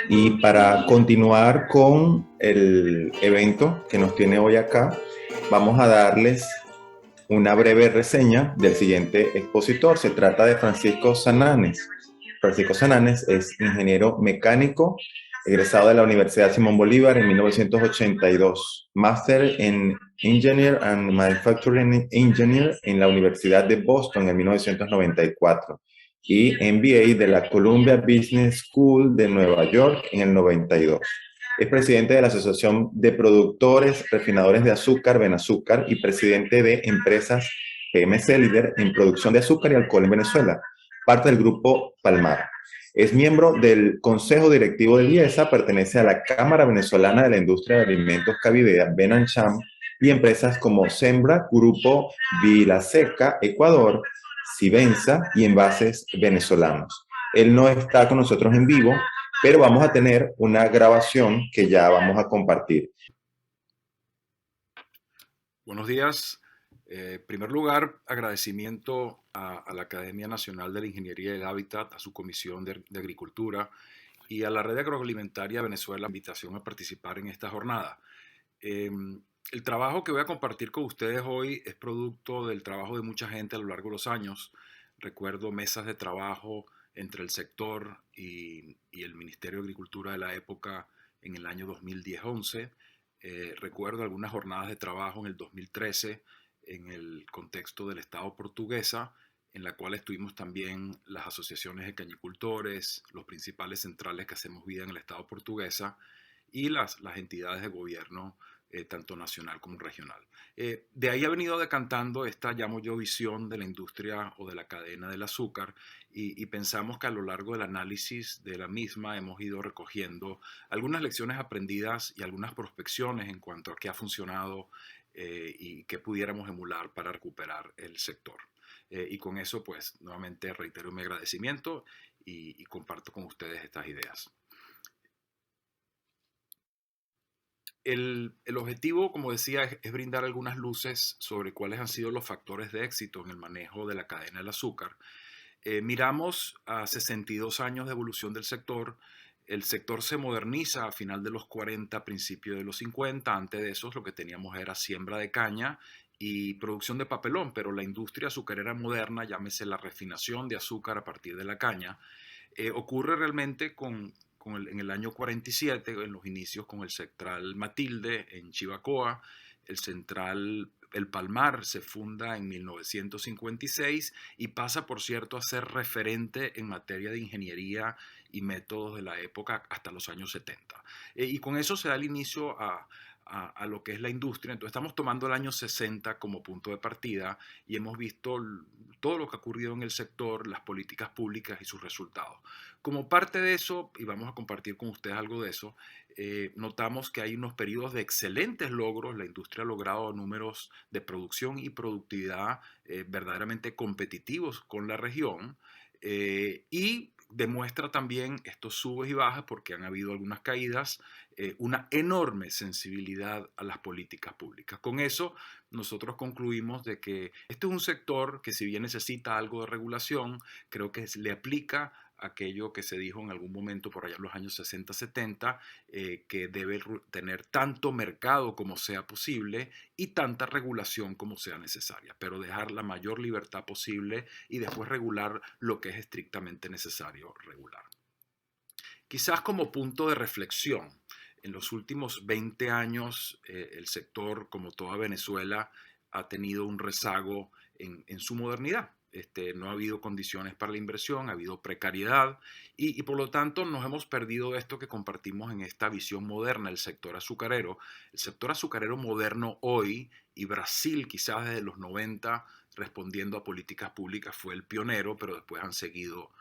Y para continuar con el evento que nos tiene hoy acá, vamos a darles una breve reseña del siguiente expositor. Se trata de Francisco Sananes. Francisco Sananes es ingeniero mecánico, egresado de la Universidad Simón Bolívar en 1982, máster en Engineer and Manufacturing Engineer en la Universidad de Boston en 1994 y MBA de la Columbia Business School de Nueva York en el 92. Es presidente de la Asociación de Productores Refinadores de Azúcar, Benazúcar, y presidente de Empresas GMC, líder en producción de azúcar y alcohol en Venezuela, parte del grupo Palmar. Es miembro del Consejo Directivo de IESA, pertenece a la Cámara Venezolana de la Industria de Alimentos Cavidea, Benancham, y empresas como Sembra, Grupo Vilaseca, Ecuador, Civenza y Envases Venezolanos. Él no está con nosotros en vivo, pero vamos a tener una grabación que ya vamos a compartir. Buenos días. En primer lugar, agradecimiento a la Academia Nacional de la Ingeniería del Hábitat, a su Comisión de Agricultura y a la Red Agroalimentaria de Venezuela la invitación a participar en esta jornada. El trabajo que voy a compartir con ustedes hoy es producto del trabajo de mucha gente a lo largo de los años. Recuerdo mesas de trabajo entre el sector y el Ministerio de Agricultura de la época en el año 2010-11. Recuerdo algunas jornadas de trabajo en el 2013 en el contexto del Estado portuguesa, en la cual estuvimos también las asociaciones de cañicultores, los principales centrales que hacemos vida en el Estado portuguesa y las entidades de gobierno, tanto nacional como regional. De ahí ha venido decantando esta, llamo yo, visión de la industria o de la cadena del azúcar y pensamos que a lo largo del análisis de la misma hemos ido recogiendo algunas lecciones aprendidas y algunas prospecciones en cuanto a qué ha funcionado y qué pudiéramos emular para recuperar el sector. Y con eso, pues, nuevamente reitero mi agradecimiento y comparto con ustedes estas ideas. El objetivo, como decía, es brindar algunas luces sobre cuáles han sido los factores de éxito en el manejo de la cadena del azúcar. Miramos a 62 años de evolución del sector. El sector se moderniza a final de los 40, principio de los 50. Antes de eso, lo que teníamos era siembra de caña y producción de papelón, pero la industria azucarera moderna, llámese la refinación de azúcar a partir de la caña, ocurre realmente en el año 47, en los inicios con el Central Matilde en Chivacoa. El Palmar se funda en 1956 y pasa, por cierto, a ser referente en materia de ingeniería y métodos de la época hasta los años 70. Y con eso se da el inicio a lo que es la industria. Entonces estamos tomando el año 60 como punto de partida y hemos visto todo lo que ha ocurrido en el sector, las políticas públicas y sus resultados. Como parte de eso, y vamos a compartir con ustedes algo de eso, notamos que hay unos periodos de excelentes logros. La industria ha logrado números de producción y productividad verdaderamente competitivos con la región y demuestra también estos subes y bajas porque han habido algunas caídas, una enorme sensibilidad a las políticas públicas. Con eso nosotros concluimos de que este es un sector que, si bien necesita algo de regulación, creo que le aplica aquello que se dijo en algún momento por allá en los años 60-70, que debe tener tanto mercado como sea posible y tanta regulación como sea necesaria, pero dejar la mayor libertad posible y después regular lo que es estrictamente necesario regular. Quizás como punto de reflexión, en los últimos 20 años el sector, como toda Venezuela, ha tenido un rezago en su modernidad. No ha habido condiciones para la inversión, ha habido precariedad y por lo tanto nos hemos perdido esto que compartimos en esta visión moderna del sector azucarero. El sector azucarero moderno hoy, y Brasil quizás desde los 90 respondiendo a políticas públicas fue el pionero, pero después han seguido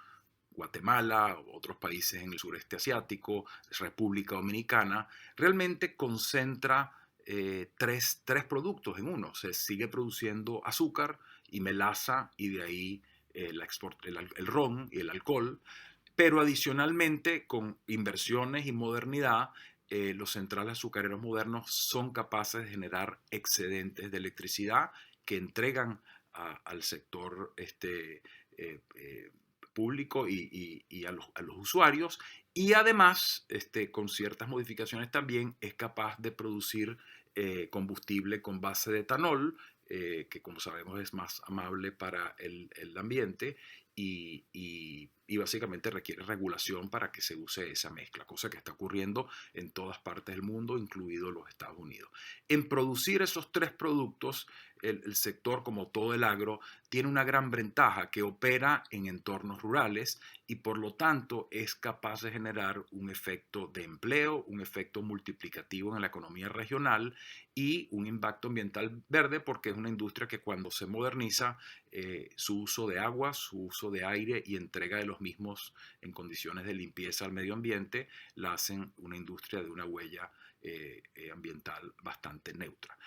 Guatemala, otros países en el sureste asiático, República Dominicana, realmente concentra tres productos en uno. Se sigue produciendo azúcar y melaza y de ahí el ron y el alcohol, pero adicionalmente con inversiones y modernidad, los centrales azucareros modernos son capaces de generar excedentes de electricidad que entregan al sector público y a los usuarios. Y además, con ciertas modificaciones también, es capaz de producir combustible con base de etanol, que como sabemos es más amable para el ambiente y básicamente requiere regulación para que se use esa mezcla, cosa que está ocurriendo en todas partes del mundo, incluido los Estados Unidos. En producir esos tres productos, el sector, como todo el agro, tiene una gran ventaja que opera en entornos rurales y por lo tanto es capaz de generar un efecto de empleo, un efecto multiplicativo en la economía regional y un impacto ambiental verde porque es una industria que cuando se moderniza, su uso de agua, su uso de aire y entrega de los mismos en condiciones de limpieza al medio ambiente la hacen una industria de una huella ambiental bastante neutra.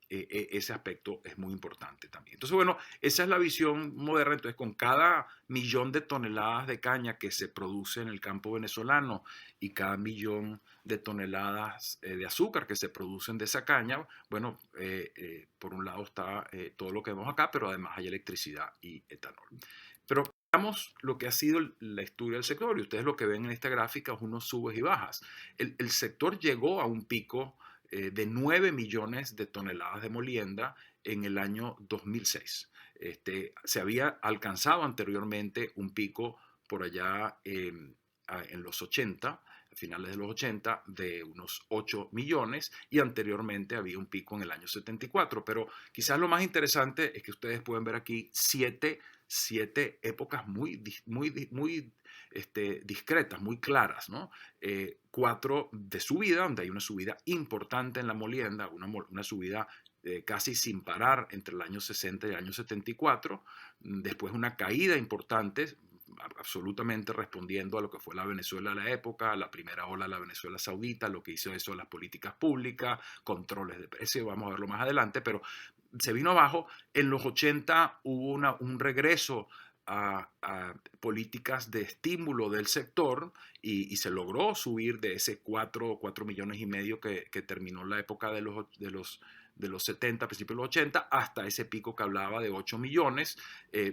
Ese aspecto es muy importante también. Entonces, bueno, esa es la visión moderna. Entonces, con cada millón de toneladas de caña que se produce en el campo venezolano y cada millón de toneladas de azúcar que se producen de esa caña, bueno, por un lado está todo lo que vemos acá, pero además hay electricidad y etanol. Pero veamos lo que ha sido la historia del sector y ustedes lo que ven en esta gráfica es unos subes y bajas. El sector llegó a un pico de 9 millones de toneladas de molienda en el año 2006. Se había alcanzado anteriormente un pico por allá en los 80, a finales de los 80, de unos 8 millones y anteriormente había un pico en el año 74. Pero quizás lo más interesante es que ustedes pueden ver aquí siete épocas muy discretas, muy claras, ¿no? 4 de subida, donde hay una subida importante en la molienda, una subida casi sin parar entre el año 60 y el año 74, después una caída importante, absolutamente respondiendo a lo que fue la Venezuela de la época, la primera ola de la Venezuela saudita, lo que hizo eso, las políticas públicas, controles de precio, vamos a verlo más adelante, pero se vino abajo. En los 80 hubo un regreso a políticas de estímulo del sector y se logró subir de ese 4 millones y medio que terminó la época de los 70, principios de los 80, hasta ese pico que hablaba de 8 millones.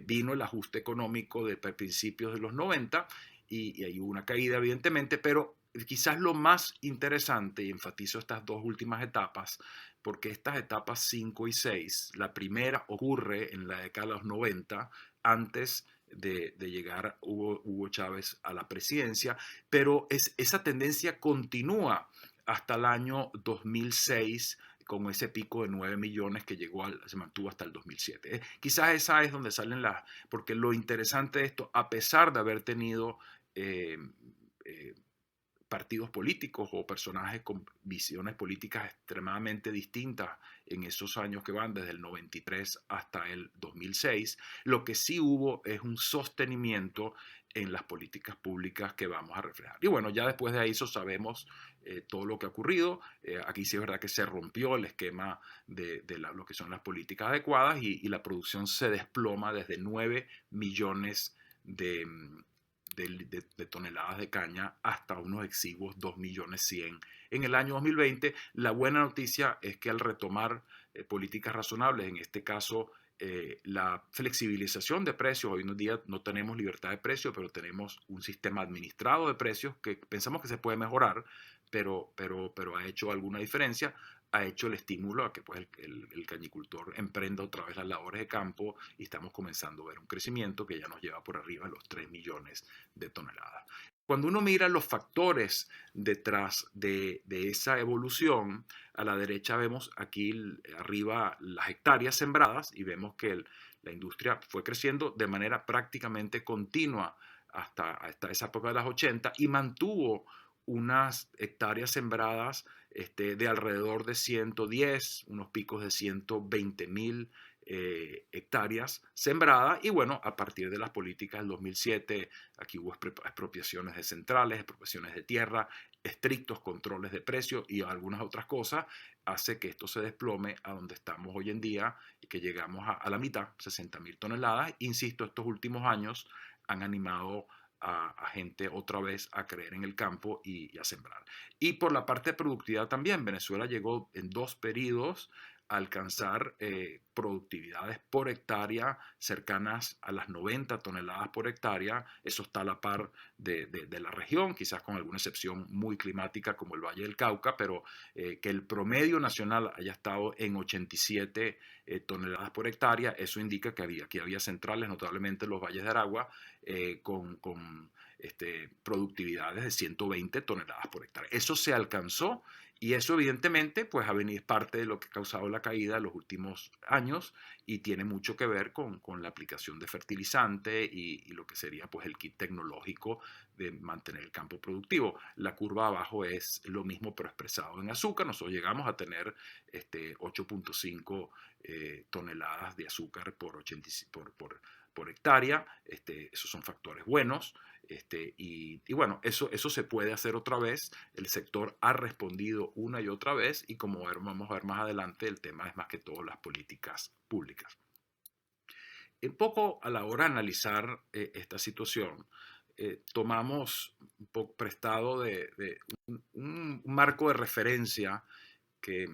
Vino el ajuste económico de principios de los 90 y ahí hubo una caída, evidentemente, pero quizás lo más interesante, y enfatizo estas dos últimas etapas, porque estas etapas 5 y 6, la primera ocurre en la década de los 90, antes de llegar Hugo Chávez a la presidencia, pero esa tendencia continúa hasta el año 2006 con ese pico de 9 millones que se mantuvo hasta el 2007. Quizás esa es donde salen porque lo interesante de esto, a pesar de haber tenido eh, eh, partidos políticos o personajes con visiones políticas extremadamente distintas en esos años que van desde el 93 hasta el 2006, lo que sí hubo es un sostenimiento en las políticas públicas que vamos a reflejar. Y bueno, ya después de eso sabemos todo lo que ha ocurrido. Aquí sí es verdad que se rompió el esquema de lo que son las políticas adecuadas y la producción se desploma desde 9 millones de toneladas de caña hasta unos exiguos 2 millones 100 en el año 2020. La buena noticia es que al retomar políticas razonables, en este caso la flexibilización de precios, hoy en día no tenemos libertad de precios, pero tenemos un sistema administrado de precios que pensamos que se puede mejorar, pero ha hecho alguna diferencia, ha hecho el estímulo a que pues, el cañicultor emprenda otra vez las labores de campo y estamos comenzando a ver un crecimiento que ya nos lleva por arriba de los 3 millones de toneladas. Cuando uno mira los factores detrás de esa evolución, a la derecha vemos aquí arriba las hectáreas sembradas y vemos que la industria fue creciendo de manera prácticamente continua hasta esa época de las 80 y mantuvo unas hectáreas sembradas de alrededor de 110, unos picos de 120.000 hectáreas sembradas y bueno, a partir de las políticas del 2007, aquí hubo expropiaciones de centrales, expropiaciones de tierra, estrictos controles de precios y algunas otras cosas, hace que esto se desplome a donde estamos hoy en día y que llegamos a la mitad, 60.000 toneladas. Insisto, estos últimos años han animado a gente otra vez a creer en el campo y a sembrar. Y por la parte de productividad también, Venezuela llegó en 2 periodos a alcanzar productividades por hectárea cercanas a las 90 toneladas por hectárea. Eso está a la par de la región, quizás con alguna excepción muy climática como el Valle del Cauca, pero que el promedio nacional haya estado en 87 toneladas por hectárea, eso indica que había centrales, notablemente en los valles de Aragua, con productividades de 120 toneladas por hectárea. Eso se alcanzó y eso evidentemente pues ha venido parte de lo que ha causado la caída en los últimos años y tiene mucho que ver con la aplicación de fertilizante y lo que sería pues el kit tecnológico de mantener el campo productivo. La curva abajo es lo mismo pero expresado en azúcar. Nosotros llegamos a tener 8.5 toneladas de azúcar por hectárea. Esos son factores buenos. Y bueno, eso se puede hacer otra vez. El sector ha respondido una y otra vez y como vamos a ver más adelante, el tema es más que todo las políticas públicas. Un poco a la hora de analizar esta situación, tomamos un poco prestado de un marco de referencia que,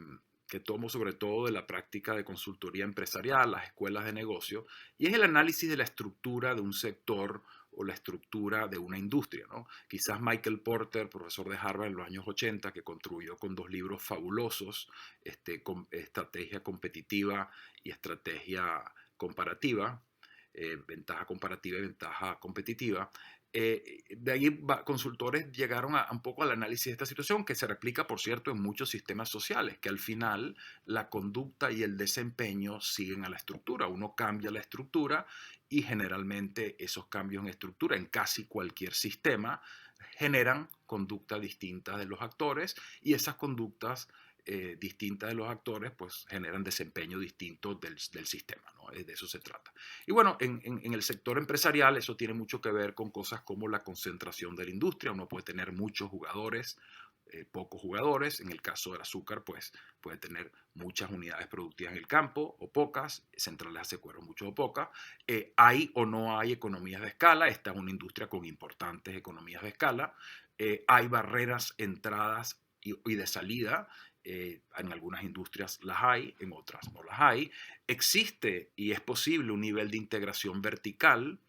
que tomo sobre todo de la práctica de consultoría empresarial, las escuelas de negocio, y es el análisis de la estructura de un sector o la estructura de una industria, ¿no? Quizás Michael Porter, profesor de Harvard en los años 80, que contribuyó con dos libros fabulosos, Estrategia competitiva y Estrategia comparativa, ventaja comparativa y ventaja competitiva. De ahí consultores llegaron un poco al análisis de esta situación, que se replica, por cierto, en muchos sistemas sociales, que al final la conducta y el desempeño siguen a la estructura. Uno cambia la estructura y generalmente esos cambios en estructura en casi cualquier sistema generan conductas distintas de los actores y esas conductas distintas de los actores pues generan desempeño distinto del sistema, ¿no? De eso se trata. Y bueno, en el sector empresarial eso tiene mucho que ver con cosas como la concentración de la industria. Uno puede tener muchos jugadores, pocos jugadores. En el caso del azúcar, pues puede tener muchas unidades productivas en el campo o pocas, centrales de acuerdo mucho o pocas. Hay o no hay economías de escala. Esta es una industria con importantes economías de escala. Hay barreras, entradas y de salida. En algunas industrias las hay, en otras no las hay. Existe y es posible un nivel de integración vertical.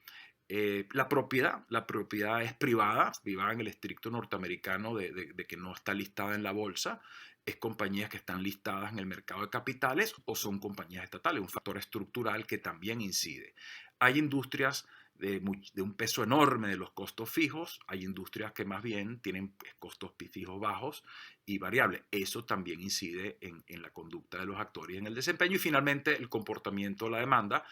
La propiedad es privada en el estricto norteamericano de que no está listada en la bolsa. Es compañías que están listadas en el mercado de capitales o son compañías estatales, un factor estructural que también incide. Hay industrias de un peso enorme de los costos fijos, hay industrias que más bien tienen costos fijos bajos y variables. Eso también incide en la conducta de los actores y en el desempeño. Y finalmente el comportamiento de la demanda.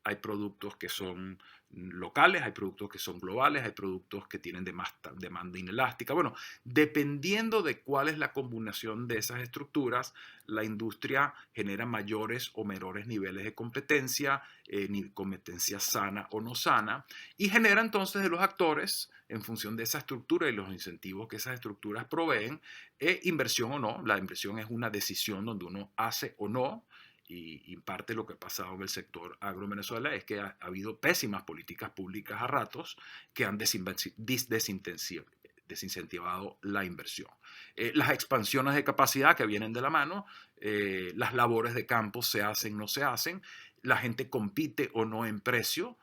Hay productos que son locales, hay productos que son globales, hay productos que tienen demanda inelástica. Bueno, dependiendo de cuál es la combinación de esas estructuras, la industria genera mayores o menores niveles de competencia, ni competencia sana o no sana, y genera entonces de los actores, en función de esa estructura y los incentivos que esas estructuras proveen, inversión o no. La inversión es una decisión donde uno hace o no. Y en parte lo que ha pasado en el sector agro en Venezuela es que ha habido pésimas políticas públicas a ratos que han desincentivado la inversión. Las expansiones de capacidad que vienen de la mano, las labores de campo se hacen, no se hacen, la gente compite o no en precio.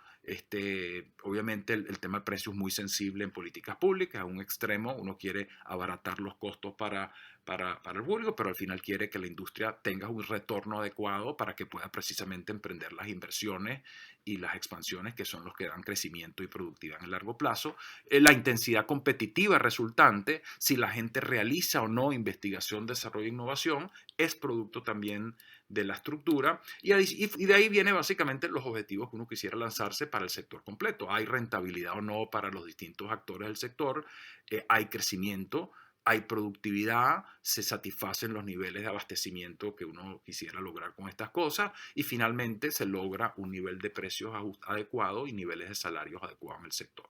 Obviamente el tema de precio es muy sensible en políticas públicas. A un extremo uno quiere abaratar los costos para el público, pero al final quiere que la industria tenga un retorno adecuado para que pueda precisamente emprender las inversiones y las expansiones que son los que dan crecimiento y productividad en el largo plazo. La intensidad competitiva resultante, si la gente realiza o no investigación, desarrollo e innovación, es producto también de la estructura y de ahí vienen básicamente los objetivos que uno quisiera lanzarse para el sector completo. ¿Hay rentabilidad o no para los distintos actores del sector? ¿Hay crecimiento? ¿Hay productividad? ¿Se satisfacen los niveles de abastecimiento que uno quisiera lograr con estas cosas? Y finalmente se logra un nivel de precios adecuado y niveles de salarios adecuados en el sector.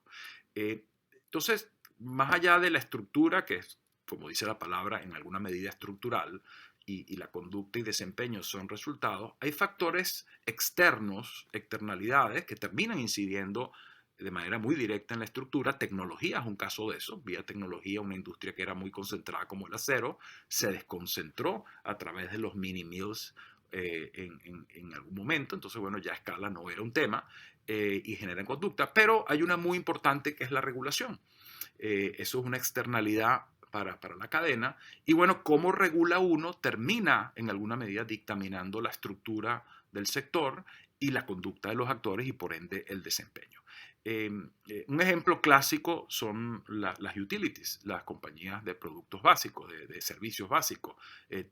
Entonces, más allá de la estructura, que es, como dice la palabra, en alguna medida estructural, y la conducta y desempeño son resultados, hay factores externos, externalidades, que terminan incidiendo de manera muy directa en la estructura. Tecnología es un caso de eso. Vía tecnología, una industria que era muy concentrada como el acero, se desconcentró a través de los mini mills en algún momento. Entonces, bueno, ya escala no era un tema y generan conducta. Pero hay una muy importante que es la regulación. Eso es una externalidad para la cadena. Y bueno, cómo regula uno termina en alguna medida dictaminando la estructura del sector y la conducta de los actores y por ende el desempeño. Un ejemplo clásico son las utilities, las compañías de productos básicos, de servicios básicos,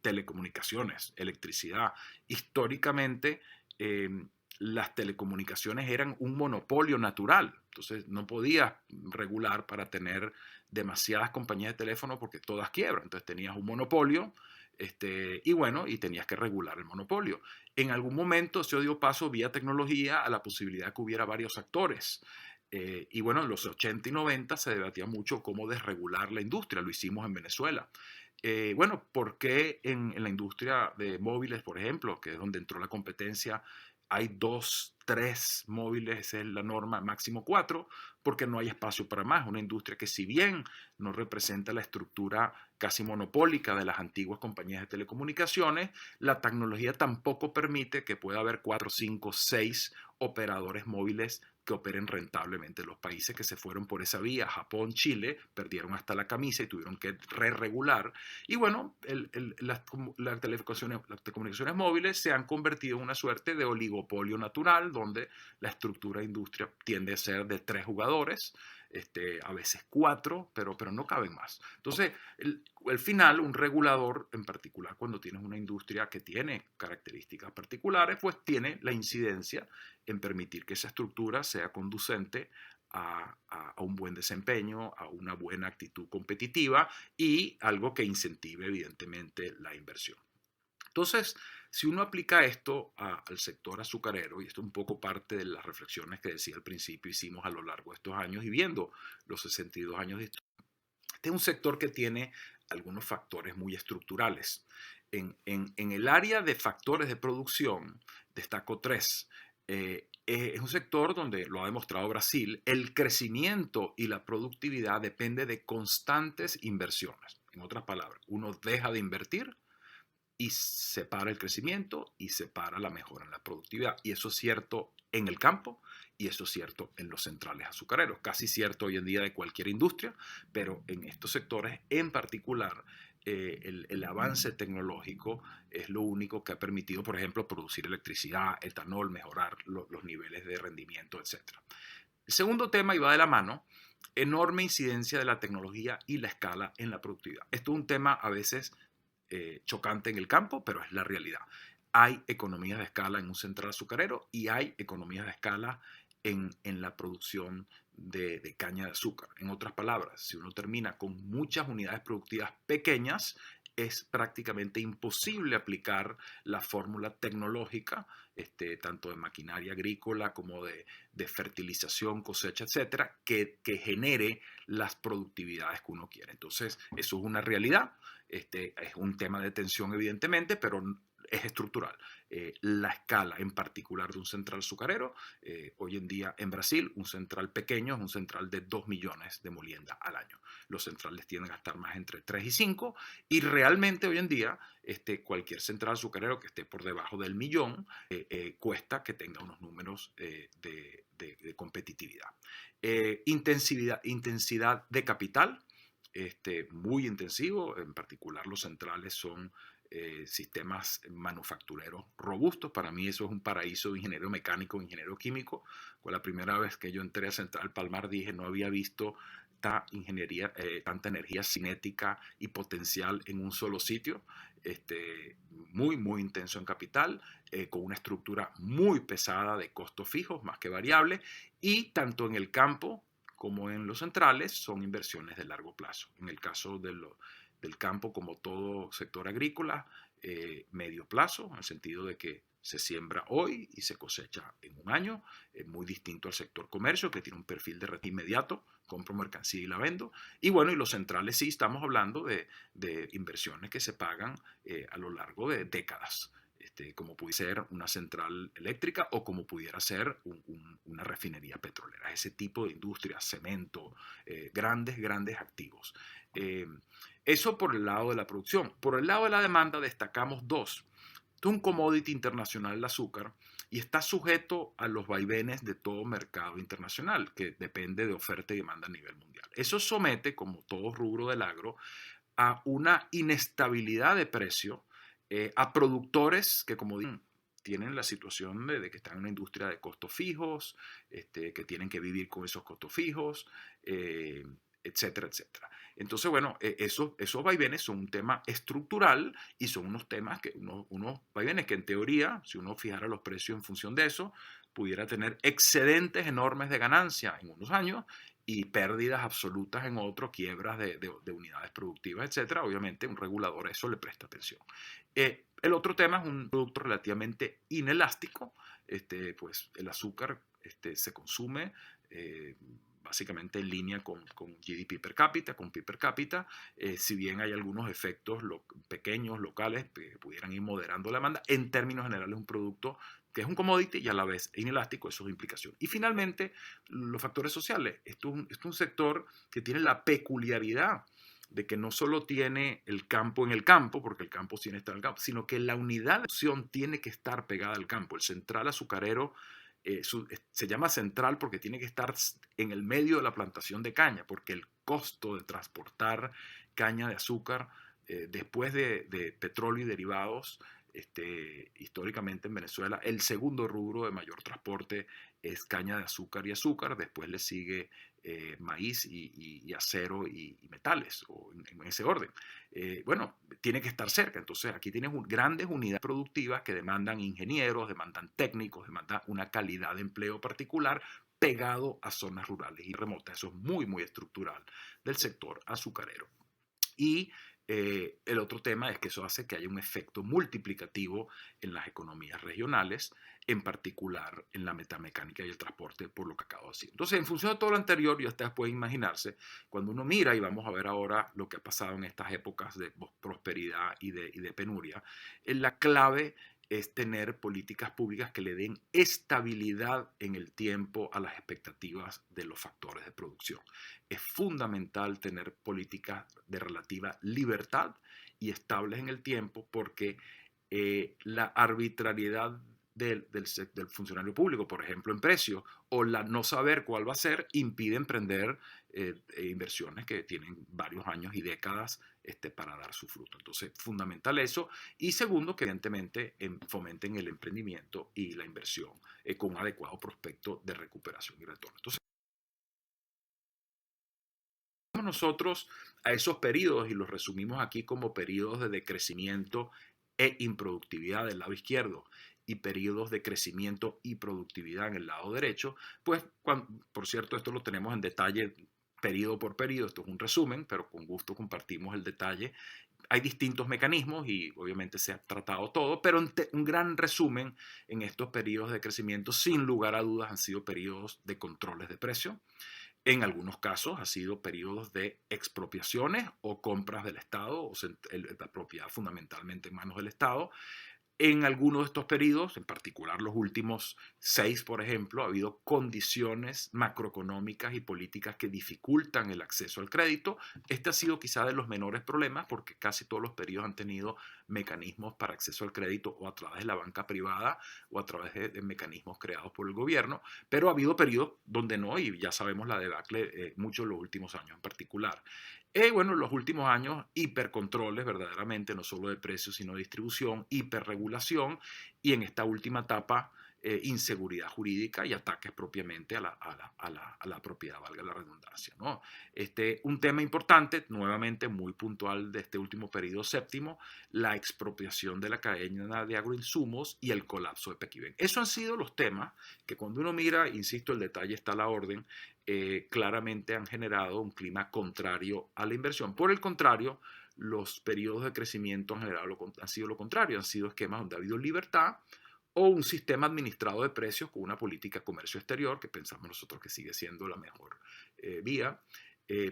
telecomunicaciones, electricidad. Históricamente, eh, las telecomunicaciones eran un monopolio natural. Entonces no podías regular para tener demasiadas compañías de teléfono porque todas quiebran. Entonces tenías un monopolio y bueno, y tenías que regular el monopolio. En algún momento se dio paso vía tecnología a la posibilidad de que hubiera varios actores. Y bueno, en los 80 y 90 se debatía mucho cómo desregular la industria. Lo hicimos en Venezuela. Bueno, ¿por qué en la industria de móviles, por ejemplo, que es donde entró la competencia, hay 2, 3 móviles, esa es la norma, máximo 4, porque no hay espacio para más? Una industria que si bien no representa la estructura casi monopólica de las antiguas compañías de telecomunicaciones, la tecnología tampoco permite que pueda haber 4, 5, 6 operadores móviles que operen rentablemente. Los países que se fueron por esa vía, Japón, Chile, perdieron hasta la camisa y tuvieron que re-regular. Y bueno, las telecomunicaciones móviles se han convertido en una suerte de oligopolio natural, donde la estructura de industria tiende a ser de 3 jugadores, a veces 4, pero no caben más. Entonces, al final, un regulador, en particular cuando tienes una industria que tiene características particulares, pues tiene la incidencia en permitir que esa estructura sea conducente a un buen desempeño, a una buena actitud competitiva y algo que incentive evidentemente la inversión. Entonces, si uno aplica esto al sector azucarero, y esto es un poco parte de las reflexiones que decía al principio, hicimos a lo largo de estos años y viendo los 62 años de historia, este es un sector que tiene algunos factores muy estructurales. En el área de factores de producción, destaco 3. Es un sector donde, lo ha demostrado Brasil, el crecimiento y la productividad depende de constantes inversiones. En otras palabras, uno deja de invertir y separa el crecimiento y separa la mejora en la productividad. Y eso es cierto en el campo y eso es cierto en los centrales azucareros. Casi cierto hoy en día de cualquier industria, pero en estos sectores en particular el avance tecnológico es lo único que ha permitido, por ejemplo, producir electricidad, etanol, mejorar los niveles de rendimiento, etc. El segundo tema, y va de la mano, enorme incidencia de la tecnología y la escala en la productividad. Esto es un tema a veces chocante en el campo, pero es la realidad. Hay economías de escala en un central azucarero y hay economías de escala en la producción de caña de azúcar. En otras palabras, si uno termina con muchas unidades productivas pequeñas, es prácticamente imposible aplicar la fórmula tecnológica, tanto de maquinaria agrícola como de fertilización, cosecha, etcétera, que genere las productividades que uno quiere. Entonces, eso es una realidad. Es un tema de tensión, evidentemente, pero es estructural. La escala en particular de un central azucarero, hoy en día en Brasil, un central pequeño es un central de 2 millones de molienda al año. Los centrales tienden a estar más entre 3 y 5 y realmente hoy en día cualquier central azucarero que esté por debajo del millón cuesta que tenga unos números de competitividad. Intensidad de capital, muy intensivo, en particular los centrales son sistemas manufactureros robustos. Para mí eso es un paraíso de ingeniero mecánico, ingeniero químico. Fue la primera vez que yo entré a Central Palmar, dije, no había visto tanta energía cinética y potencial en un solo sitio. Muy intenso en capital, con una estructura muy pesada de costos fijos más que variables, y tanto en el campo como en los centrales son inversiones de largo plazo. En el caso del campo, como todo sector agrícola, medio plazo, en el sentido de que se siembra hoy y se cosecha en un año, muy distinto al sector comercio, que tiene un perfil de retorno inmediato, compro mercancía y la vendo. Y bueno, y los centrales sí estamos hablando de inversiones que se pagan a lo largo de décadas. Como pudiera ser una central eléctrica o como pudiera ser una refinería petrolera. Ese tipo de industria, cemento, grandes activos. Eso por el lado de la producción. Por el lado de la demanda destacamos 2. Esto es un commodity internacional el azúcar y está sujeto a los vaivenes de todo mercado internacional, que depende de oferta y demanda a nivel mundial. Eso somete, como todo rubro del agro, a una inestabilidad de precio, a productores que, como dicen, tienen la situación de que están en una industria de costos fijos, que tienen que vivir con esos costos fijos, eh, etcétera, etcétera. Entonces, bueno, esos vaivenes son un tema estructural y son unos temas que, unos vaivenes que en teoría, si uno fijara los precios en función de eso, pudiera tener excedentes enormes de ganancia en unos años y pérdidas absolutas en otros, quiebras de unidades productivas, etcétera. Obviamente, un regulador a eso le presta atención. El otro tema es un producto relativamente inelástico. Pues el azúcar se consume básicamente en línea con GDP per cápita, con PIB per cápita, si bien hay algunos efectos pequeños, locales, que pudieran ir moderando la demanda, en términos generales es un producto que es un commodity y a la vez inelástico, eso es implicación. Y finalmente, los factores sociales. Esto es un sector que tiene la peculiaridad de que no solo tiene el campo en el campo, porque el campo tiene que estar en el campo, sino que la unidad de producción tiene que estar pegada al campo. El central azucarero se llama central porque tiene que estar en el medio de la plantación de caña, porque el costo de transportar caña de azúcar después de petróleo y derivados, históricamente en Venezuela, el segundo rubro de mayor transporte es caña de azúcar y azúcar, después le sigue maíz y acero y metales, o en ese orden. Bueno, tiene que estar cerca, entonces aquí tienes grandes unidades productivas que demandan ingenieros, demandan técnicos, demandan una calidad de empleo particular pegado a zonas rurales y remotas. Eso es muy, muy estructural del sector azucarero. Y el otro tema es que eso hace que haya un efecto multiplicativo en las economías regionales, en particular en la metamecánica y el transporte, por lo que acabo de decir. Entonces, en función de todo lo anterior, ya ustedes pueden imaginarse, cuando uno mira, y vamos a ver ahora lo que ha pasado en estas épocas de prosperidad y de penuria, la clave es tener políticas públicas que le den estabilidad en el tiempo a las expectativas de los factores de producción. Es fundamental tener políticas de relativa libertad y estables en el tiempo porque la arbitrariedad del funcionario público, por ejemplo, en precios, o la no saber cuál va a ser, impide emprender inversiones que tienen varios años y décadas para dar su fruto. Entonces, fundamental eso. Y segundo, que evidentemente fomenten el emprendimiento y la inversión con un adecuado prospecto de recuperación y retorno. Entonces, nosotros a esos periodos y los resumimos aquí como periodos de decrecimiento e improductividad del lado izquierdo y periodos de crecimiento y productividad en el lado derecho, pues por cierto esto lo tenemos en detalle periodo por periodo, esto es un resumen, pero con gusto compartimos el detalle. Hay distintos mecanismos y obviamente se ha tratado todo, pero un gran resumen en estos periodos de crecimiento sin lugar a dudas han sido periodos de controles de precio. En algunos casos ha sido periodos de expropiaciones o compras del Estado, o la propiedad fundamentalmente en manos del Estado. En algunos de estos periodos, en particular los últimos 6, por ejemplo, ha habido condiciones macroeconómicas y políticas que dificultan el acceso al crédito. Este ha sido quizá de los menores problemas porque casi todos los periodos han tenido mecanismos para acceso al crédito o a través de la banca privada o a través de mecanismos creados por el gobierno, pero ha habido periodos donde no, y ya sabemos la debacle mucho en los últimos años en particular. Bueno, en los últimos años, hipercontroles verdaderamente, no solo de precios, sino de distribución, hiperregulación y en esta última etapa, inseguridad jurídica y ataques propiamente a la propiedad, valga la redundancia, ¿no? Un tema importante, nuevamente muy puntual de este último periodo séptimo, la expropiación de la cadena de agroinsumos y el colapso de Pequiven. Esos han sido los temas que cuando uno mira, insisto, el detalle está a la orden, claramente han generado un clima contrario a la inversión. Por el contrario, los periodos de crecimiento han sido lo contrario, han sido esquemas donde ha habido libertad o un sistema administrado de precios con una política de comercio exterior, que pensamos nosotros que sigue siendo la mejor vía,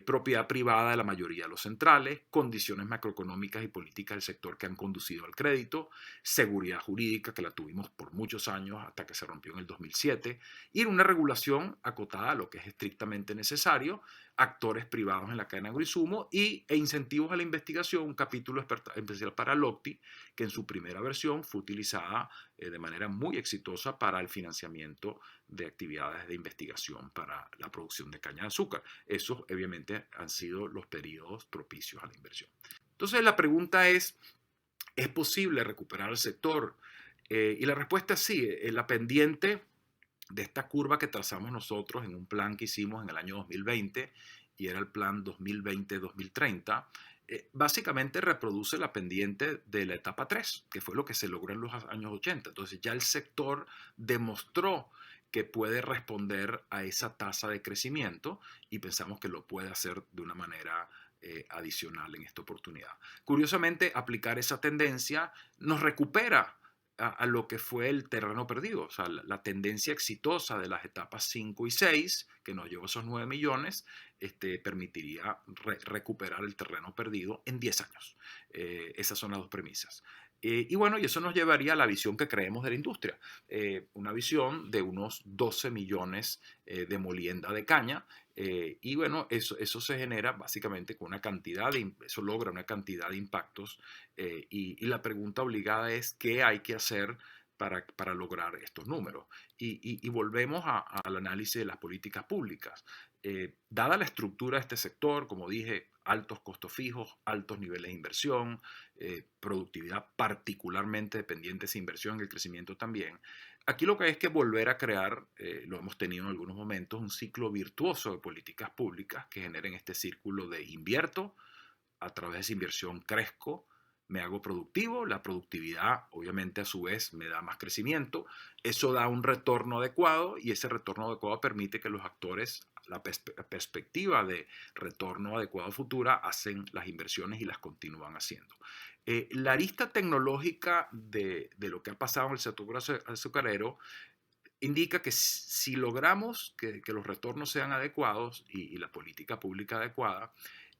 propiedad privada de la mayoría de los centrales, condiciones macroeconómicas y políticas del sector que han conducido al crédito, seguridad jurídica que la tuvimos por muchos años hasta que se rompió en el 2007, y una regulación acotada a lo que es estrictamente necesario, actores privados en la cadena de agroinsumo e incentivos a la investigación, un capítulo especial para LOCTI, que en su primera versión fue utilizada de manera muy exitosa para el financiamiento de actividades de investigación para la producción de caña de azúcar. Esos obviamente han sido los periodos propicios a la inversión. Entonces la pregunta ¿es posible recuperar el sector? Y la respuesta es sí. La pendiente de esta curva que trazamos nosotros en un plan que hicimos en el año 2020 y era el plan 2020-2030, básicamente reproduce la pendiente de la etapa 3, que fue lo que se logró en los años 80. Entonces ya el sector demostró que puede responder a esa tasa de crecimiento y pensamos que lo puede hacer de una manera adicional en esta oportunidad. Curiosamente, aplicar esa tendencia nos recupera a lo que fue el terreno perdido, o sea, la tendencia exitosa de las etapas 5 y 6, que nos llevó a esos 9 millones, permitiría recuperar el terreno perdido en 10 años. Esas son las dos premisas. Y bueno, y eso nos llevaría a la visión que creemos de la industria, una visión de unos 12 millones de molienda de caña, y bueno, eso se genera básicamente con una cantidad eso logra una cantidad de impactos, y la pregunta obligada es qué hay que hacer para lograr estos números. Y volvemos al análisis de las políticas públicas. Dada la estructura de este sector, como dije, altos costos fijos, altos niveles de inversión, productividad particularmente dependiente de esa inversión y el crecimiento también, aquí lo que hay es que volver a crear, lo hemos tenido en algunos momentos, un ciclo virtuoso de políticas públicas que generen este círculo de invierto, a través de esa inversión crezco, me hago productivo, la productividad obviamente a su vez me da más crecimiento, eso da un retorno adecuado y ese retorno adecuado permite que los actores, la perspectiva de retorno adecuado futura, hacen las inversiones y las continúan haciendo. La arista tecnológica de lo que ha pasado en el sector azucarero indica que si logramos que los retornos sean adecuados y la política pública adecuada,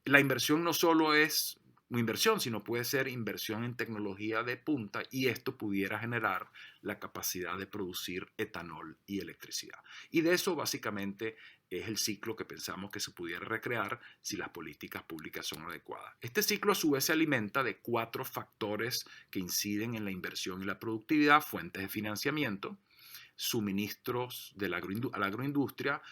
la inversión no solo es una inversión, sino puede ser inversión en tecnología de punta y esto pudiera generar la capacidad de producir etanol y electricidad. Y de eso básicamente es el ciclo que pensamos que se pudiera recrear si las políticas públicas son adecuadas. Este ciclo a su vez se alimenta de 4 factores que inciden en la inversión y la productividad: fuentes de financiamiento, suministros de a la agroindustria,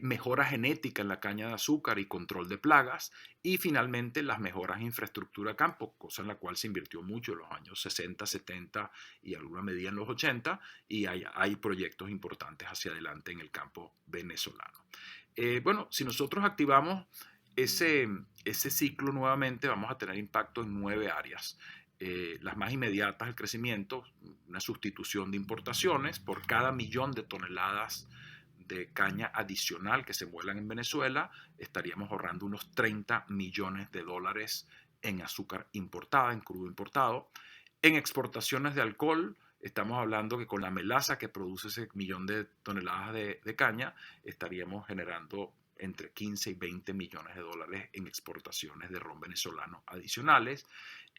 mejora genética en la caña de azúcar y control de plagas, y finalmente las mejoras en infraestructura de campo, cosa en la cual se invirtió mucho en los años 60, 70 y alguna medida en los 80, y hay proyectos importantes hacia adelante en el campo venezolano. Bueno, si nosotros activamos ese ciclo nuevamente, vamos a tener impacto en 9 áreas. Las más inmediatas, el crecimiento, una sustitución de importaciones por cada millón de toneladas de caña adicional que se vuelan en Venezuela, estaríamos ahorrando unos 30 millones de dólares en azúcar importada, en crudo importado. En exportaciones de alcohol, estamos hablando que con la melaza que produce ese millón de toneladas de caña, estaríamos generando entre 15 y 20 millones de dólares en exportaciones de ron venezolano adicionales.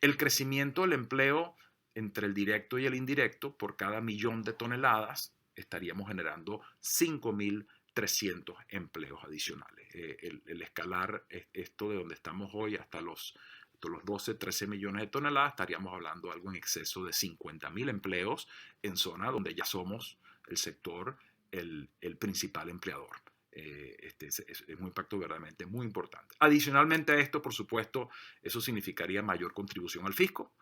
El crecimiento del empleo entre el directo y el indirecto, por cada millón de toneladas, estaríamos generando 5.300 empleos adicionales. El escalar esto de donde estamos hoy hasta los 12, 13 millones de toneladas, estaríamos hablando de algo en exceso de 50.000 empleos en zona donde ya somos el sector el principal empleador. Es un impacto verdaderamente muy importante. Adicionalmente a esto, por supuesto, eso significaría mayor contribución al fisco,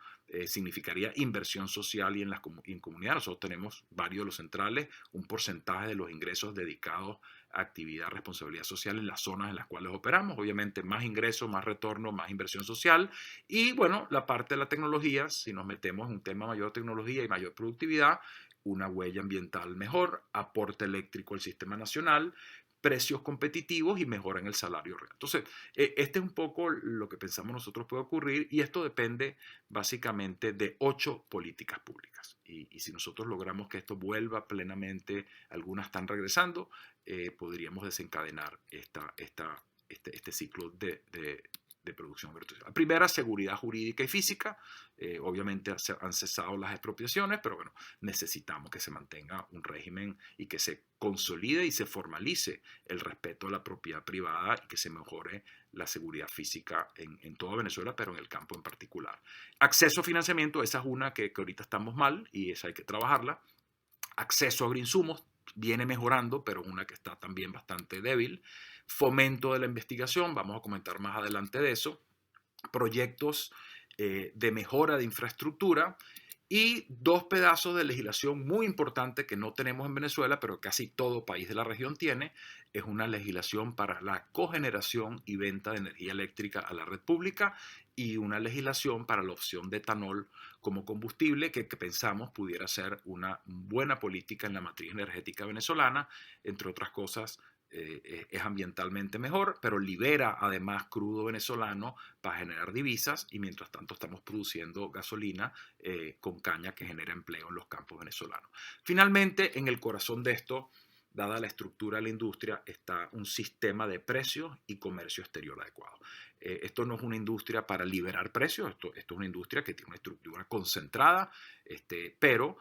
significaría inversión social y en comunidad. Nosotros tenemos varios de los centrales, un porcentaje de los ingresos dedicados a actividad, responsabilidad social en las zonas en las cuales operamos. Obviamente más ingresos, más retorno, más inversión social. Y bueno, la parte de la tecnología, si nos metemos en un tema de mayor tecnología y mayor productividad, una huella ambiental mejor, aporte eléctrico al sistema nacional, precios competitivos y mejora en el salario real. Entonces, este es un poco lo que pensamos nosotros puede ocurrir y esto depende básicamente de 8 políticas públicas. Y si nosotros logramos que esto vuelva plenamente, algunas están regresando, podríamos desencadenar este ciclo de producción agroindustrial. Primera, seguridad jurídica y física. Obviamente han cesado las expropiaciones, pero bueno, necesitamos que se mantenga un régimen y que se consolide y se formalice el respeto a la propiedad privada y que se mejore la seguridad física en toda Venezuela, pero en el campo en particular. Acceso a financiamiento, esa es una que ahorita estamos mal y esa hay que trabajarla. Acceso a agroinsumos, viene mejorando, pero una que está también bastante débil. Fomento de la investigación, vamos a comentar más adelante de eso. Proyectos de mejora de infraestructura y dos pedazos de legislación muy importante que no tenemos en Venezuela, pero casi todo país de la región tiene, es una legislación para la cogeneración y venta de energía eléctrica a la red pública y una legislación para la opción de etanol como combustible que pensamos pudiera ser una buena política en la matriz energética venezolana, entre otras cosas. Es ambientalmente mejor, pero libera además crudo venezolano para generar divisas y mientras tanto estamos produciendo gasolina con caña que genera empleo en los campos venezolanos. Finalmente, en el corazón de esto, dada la estructura de la industria, está un sistema de precios y comercio exterior adecuado. Esto no es una industria para liberar precios, esto es una industria que tiene una estructura concentrada, pero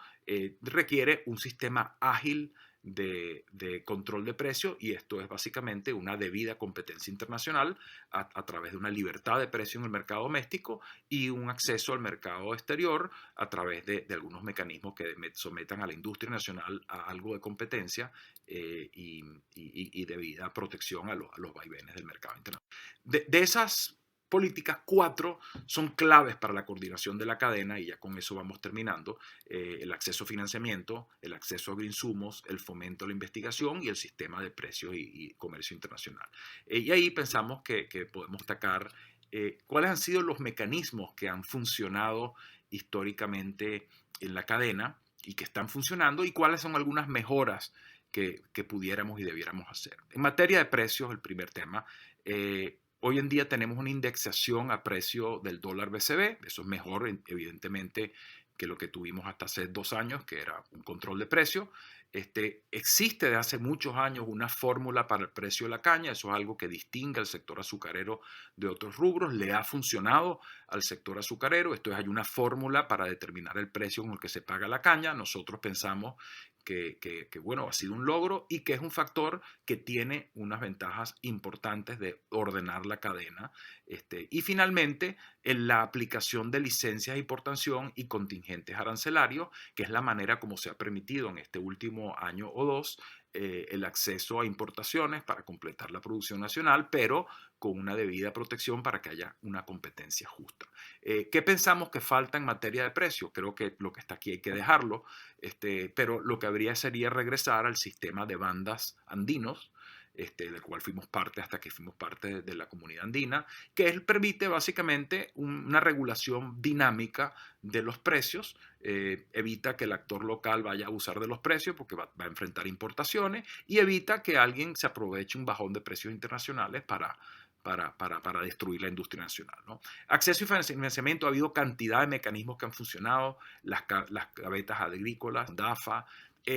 requiere un sistema ágil de control de precios y esto es básicamente una debida competencia internacional a través de una libertad de precio en el mercado doméstico y un acceso al mercado exterior a través de algunos mecanismos que sometan a la industria nacional a algo de competencia y debida protección a los vaivenes del mercado internacional. De esas políticas, 4 son claves para la coordinación de la cadena y ya con eso vamos terminando. El acceso a financiamiento, el acceso a agroinsumos, el fomento a la investigación y el sistema de precios y comercio internacional. Y ahí pensamos que podemos destacar cuáles han sido los mecanismos que han funcionado históricamente en la cadena y que están funcionando y cuáles son algunas mejoras que pudiéramos y debiéramos hacer. En materia de precios, el primer tema, hoy en día tenemos una indexación a precio del dólar BCB, eso es mejor evidentemente que lo que tuvimos hasta hace 2 años, que era un control de precio. Existe desde hace muchos años una fórmula para el precio de la caña, eso es algo que distingue al sector azucarero de otros rubros, le ha funcionado al sector azucarero, hay una fórmula para determinar el precio con el que se paga la caña, nosotros pensamos que bueno, ha sido un logro y que es un factor que tiene unas ventajas importantes de ordenar la cadena. Y finalmente, en la aplicación de licencias de importación y contingentes arancelarios, que es la manera como se ha permitido en este último año o 2 el acceso a importaciones para completar la producción nacional, pero con una debida protección para que haya una competencia justa. ¿Qué pensamos que falta en materia de precios? Creo que lo que está aquí hay que dejarlo, pero lo que habría sería regresar al sistema de bandas andinos, del cual fuimos parte hasta que fuimos parte de la comunidad andina, que él permite básicamente una regulación dinámica de los precios, evita que el actor local vaya a abusar de los precios porque va a enfrentar importaciones y evita que alguien se aproveche un bajón de precios internacionales para destruir la industria nacional, ¿no? Acceso y financiamiento, ha habido cantidad de mecanismos que han funcionado, las gavetas agrícolas, DAFA.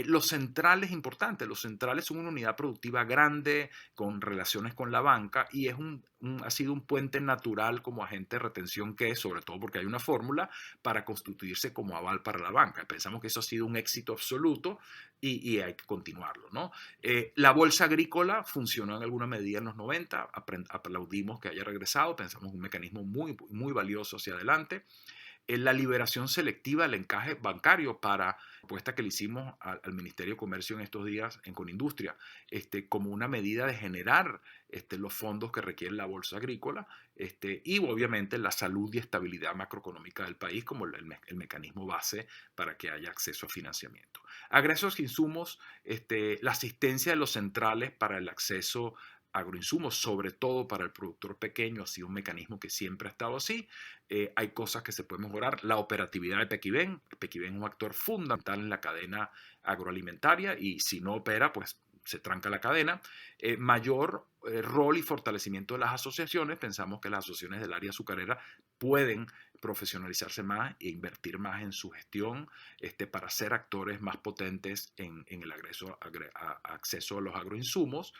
Los centrales importantes, los centrales son una unidad productiva grande con relaciones con la banca y ha sido un puente natural como agente de retención que es, sobre todo porque hay una fórmula para constituirse como aval para la banca. Pensamos que eso ha sido un éxito absoluto y hay que continuarlo, ¿no? La bolsa agrícola funcionó en alguna medida en los 90, aplaudimos que haya regresado, pensamos un mecanismo muy, muy valioso hacia adelante. La liberación selectiva del encaje bancario para propuesta que le hicimos al Ministerio de Comercio en estos días en Conindustria, como una medida de generar los fondos que requiere la bolsa agrícola y obviamente la salud y estabilidad macroeconómica del país como el mecanismo base para que haya acceso a financiamiento. Agresos a insumos, la asistencia de los centrales para el acceso agroinsumos, sobre todo para el productor pequeño, ha sido un mecanismo que siempre ha estado así. Hay cosas que se pueden mejorar. La operatividad de Pequiven. Pequiven es un actor fundamental en la cadena agroalimentaria y si no opera, pues se tranca la cadena. Mayor rol y fortalecimiento de las asociaciones. Pensamos que las asociaciones del área azucarera pueden profesionalizarse más e invertir más en su gestión para ser actores más potentes en el acceso a los agroinsumos.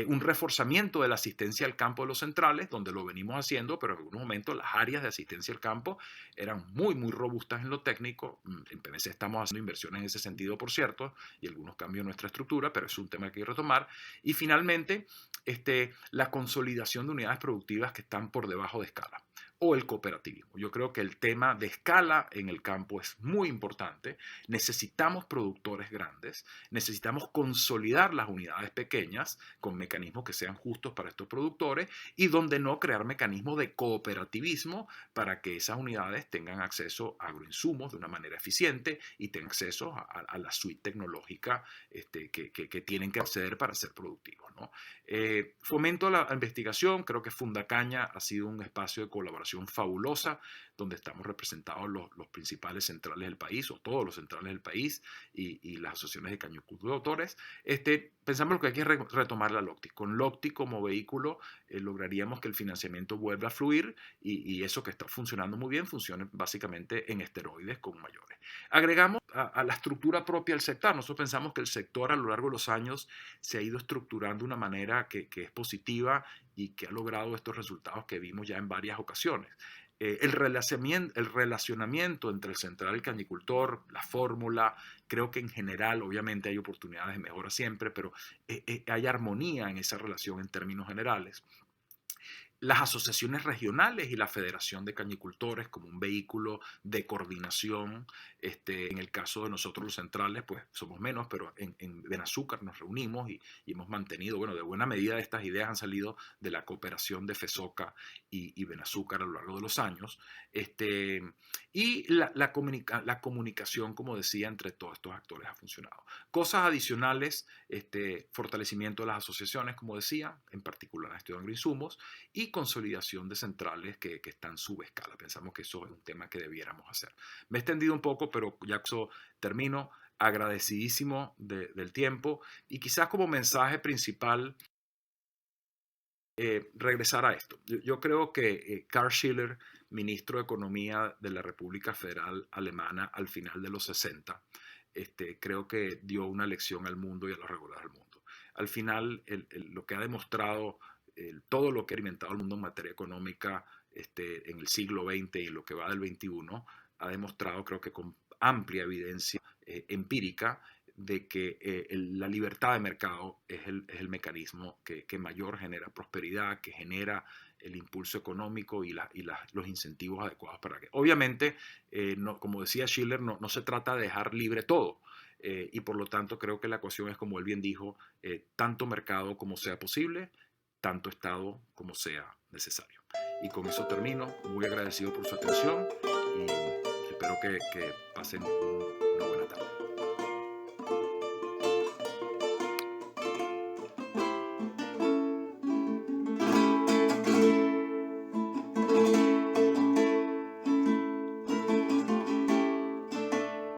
Un reforzamiento de la asistencia al campo de los centrales, donde lo venimos haciendo, pero en algunos momentos las áreas de asistencia al campo eran muy, muy robustas en lo técnico. En PMC estamos haciendo inversiones en ese sentido, por cierto, y algunos cambios en nuestra estructura, pero es un tema que hay que retomar. Y finalmente, la consolidación de unidades productivas que están por debajo de escala, o el cooperativismo. Yo creo que el tema de escala en el campo es muy importante. Necesitamos productores grandes, necesitamos consolidar las unidades pequeñas con mecanismos que sean justos para estos productores y donde no crear mecanismos de cooperativismo para que esas unidades tengan acceso a agroinsumos de una manera eficiente y tengan acceso a la suite tecnológica que tienen que acceder para ser productivos, ¿no? Fomento la investigación. Creo que Fundacaña ha sido un espacio de colaboración fabulosa, donde estamos representados los principales centrales del país, o todos los centrales del país, y las asociaciones de cañicultores. Pensamos que hay que retomar la LOCTI. Con LOCTI como vehículo lograríamos que el financiamiento vuelva a fluir y eso que está funcionando muy bien funcione básicamente en esteroides con mayores. Agregamos a la estructura propia del sector. Nosotros pensamos que el sector a lo largo de los años se ha ido estructurando de una manera que es positiva y que ha logrado estos resultados que vimos ya en varias ocasiones. El relacionamiento entre el central y el cañicultor, la fórmula, creo que en general, obviamente hay oportunidades de mejora siempre, pero hay armonía en esa relación en términos generales. Las asociaciones regionales y la Federación de Cañicultores como un vehículo de coordinación. En el caso de nosotros los centrales, pues somos menos, pero en Benazúcar nos reunimos y hemos mantenido, bueno, de buena medida estas ideas han salido de la cooperación de FESOCA y Benazúcar a lo largo de los años. Y la comunicación, como decía, entre todos estos actores ha funcionado. Cosas adicionales, fortalecimiento de las asociaciones, como decía, en particular la gestión de agroinsumos, y consolidación de centrales que están subescala. Pensamos que eso es un tema que debiéramos hacer. Me he extendido un poco, pero ya eso termino. Agradecidísimo del tiempo y quizás como mensaje principal regresar a esto. Yo creo que Karl Schiller, ministro de Economía de la República Federal Alemana al final de los 60, creo que dio una lección al mundo y a los reguladores del mundo. Al final, lo que ha demostrado todo lo que ha experimentado el mundo en materia económica en el siglo XX y lo que va del XXI, ha demostrado, creo que con amplia evidencia empírica, de que la libertad de mercado es el mecanismo que mayor genera prosperidad, que genera el impulso económico y los incentivos adecuados para que. Obviamente, no, como decía Schiller, no se trata de dejar libre todo. Y por lo tanto creo que la ecuación es, como él bien dijo, tanto mercado como sea posible, tanto Estado como sea necesario. Y con eso termino. Muy agradecido por su atención y espero que pasen una buena